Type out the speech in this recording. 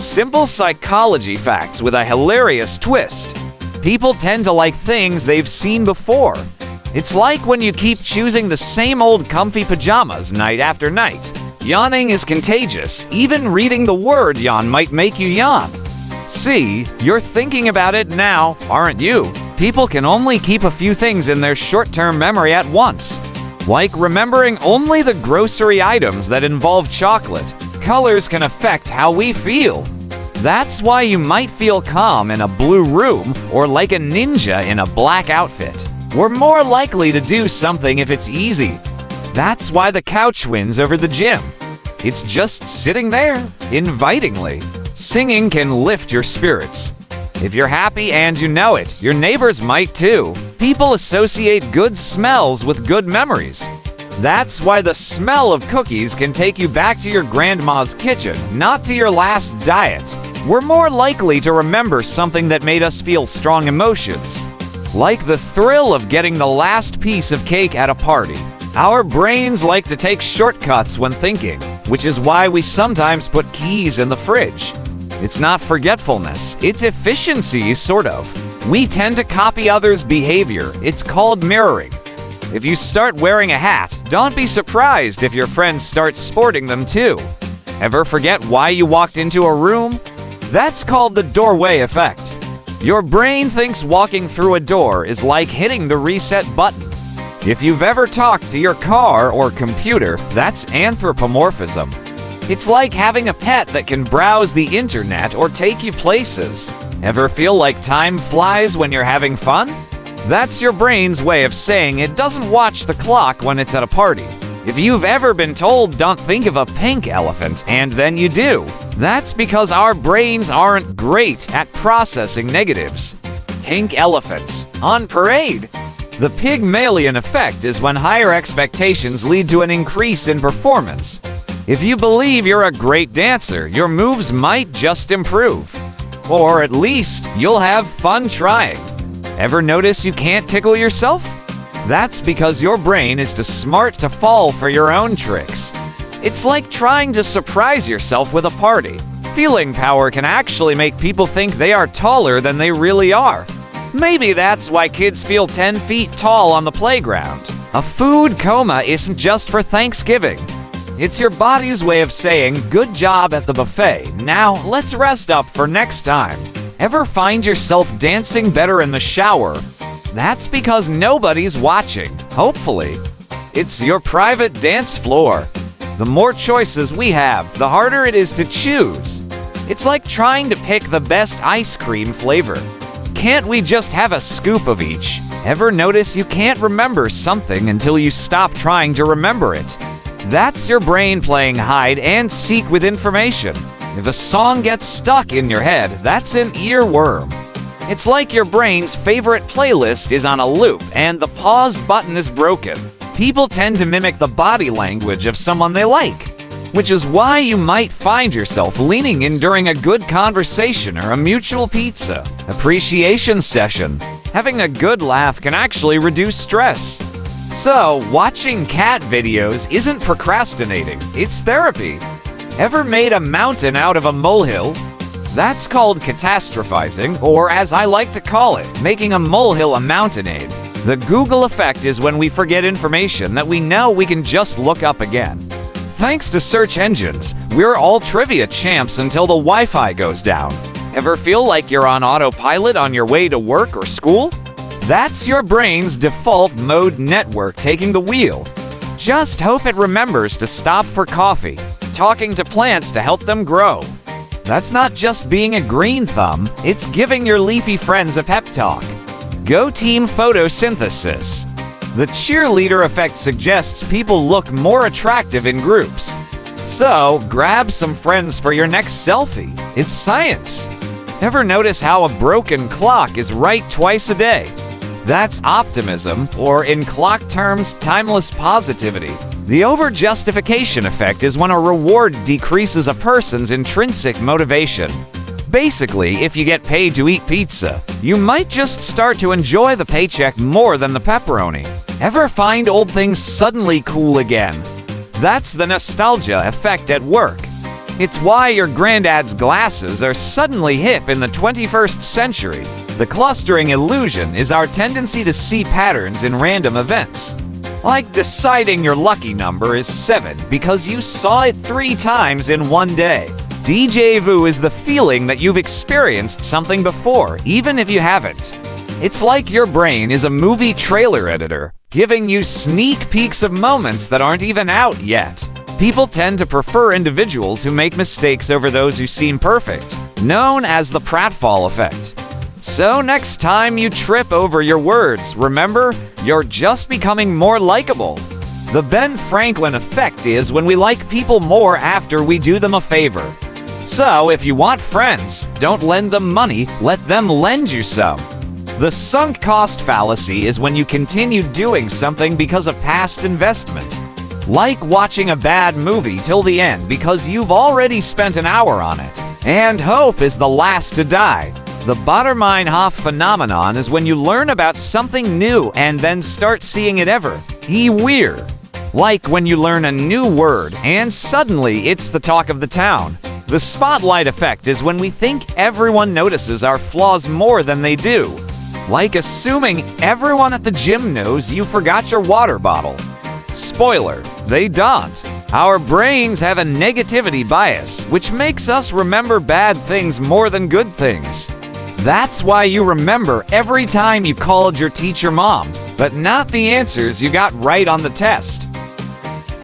Simple psychology facts with a hilarious twist. People tend to like things they've seen before. It's like when you keep choosing the same old comfy pajamas night after night. Yawning is contagious. Even reading the word yawn might make you yawn. See, you're thinking about it now, aren't you? People can only keep a few things in their short-term memory at once. Like remembering only the grocery items that involve chocolate. Colors can affect how we feel. That's why you might feel calm in a blue room or like a ninja in a black outfit. We're more likely to do something if it's easy. That's why the couch wins over the gym. It's just sitting there, invitingly. Singing can lift your spirits. If you're happy and you know it, your neighbors might too. People associate good smells with good memories. That's why the smell of cookies can take you back to your grandma's kitchen, not to your last diet. We're more likely to remember something that made us feel strong emotions, like the thrill of getting the last piece of cake at a party. Our brains like to take shortcuts when thinking, which is why we sometimes put keys in the fridge. It's not forgetfulness, it's efficiency, sort of. We tend to copy others' behavior. It's called mirroring. If you start wearing a hat, don't be surprised if your friends start sporting them too. Ever forget why you walked into a room? That's called the doorway effect. Your brain thinks walking through a door is like hitting the reset button. If you've ever talked to your car or computer, that's anthropomorphism. It's like having a pet that can browse the internet or take you places. Ever feel like time flies when you're having fun? That's your brain's way of saying it doesn't watch the clock when it's at a party. If you've ever been told don't think of a pink elephant and then you do, that's because our brains aren't great at processing negatives. Pink elephants on parade. The Pygmalion effect is when higher expectations lead to an increase in performance. If you believe you're a great dancer, your moves might just improve. Or at least, you'll have fun trying. Ever notice you can't tickle yourself? That's because your brain is too smart to fall for your own tricks. It's like trying to surprise yourself with a party. Feeling power can actually make people think they are taller than they really are. Maybe that's why kids feel 10 feet tall on the playground. A food coma isn't just for Thanksgiving. It's your body's way of saying, good job at the buffet. Now, let's rest up for next time. Ever find yourself dancing better in the shower? That's because nobody's watching, hopefully. It's your private dance floor. The more choices we have, the harder it is to choose. It's like trying to pick the best ice cream flavor. Can't we just have a scoop of each? Ever notice you can't remember something until you stop trying to remember it? That's your brain playing hide and seek with information. If a song gets stuck in your head, that's an earworm. It's like your brain's favorite playlist is on a loop and the pause button is broken. People tend to mimic the body language of someone they like, which is why you might find yourself leaning in during a good conversation or a mutual pizza appreciation session. Having a good laugh can actually reduce stress. So, watching cat videos isn't procrastinating, it's therapy. Ever made a mountain out of a molehill? That's called catastrophizing, or as I like to call it, making a molehill a mountainade. The Google effect is when we forget information that we know we can just look up again. Thanks to search engines, we're all trivia champs until the Wi-Fi goes down. Ever feel like you're on autopilot on your way to work or school? That's your brain's default mode network taking the wheel. Just hope it remembers to stop for coffee, talking to plants to help them grow. That's not just being a green thumb, it's giving your leafy friends a pep talk. Go team photosynthesis. The cheerleader effect suggests people look more attractive in groups. So, grab some friends for your next selfie. It's science. Ever notice how a broken clock is right twice a day? That's optimism, or in clock terms, timeless positivity. The over-justification effect is when a reward decreases a person's intrinsic motivation. Basically, if you get paid to eat pizza, you might just start to enjoy the paycheck more than the pepperoni. Ever find old things suddenly cool again? That's the nostalgia effect at work. It's why your granddad's glasses are suddenly hip in the 21st century. The clustering illusion is our tendency to see patterns in random events. Like deciding your lucky number is 7 because you saw it 3 times in one day. Déjà vu is the feeling that you've experienced something before, even if you haven't. It's like your brain is a movie trailer editor, giving you sneak peeks of moments that aren't even out yet. People tend to prefer individuals who make mistakes over those who seem perfect, known as the pratfall effect. So next time you trip over your words, remember, you're just becoming more likable. The Ben Franklin effect is when we like people more after we do them a favor. So if you want friends, don't lend them money, let them lend you some. The sunk cost fallacy is when you continue doing something because of past investment. Like watching a bad movie till the end because you've already spent an hour on it. And hope is the last to die. The Baader-Meinhof phenomenon is when you learn about something new and then start seeing it weird. Like when you learn a new word and suddenly it's the talk of the town. The spotlight effect is when we think everyone notices our flaws more than they do. Like assuming everyone at the gym knows you forgot your water bottle. Spoiler, they don't. Our brains have a negativity bias, which makes us remember bad things more than good things. That's why you remember every time you called your teacher mom, but not the answers you got right on the test.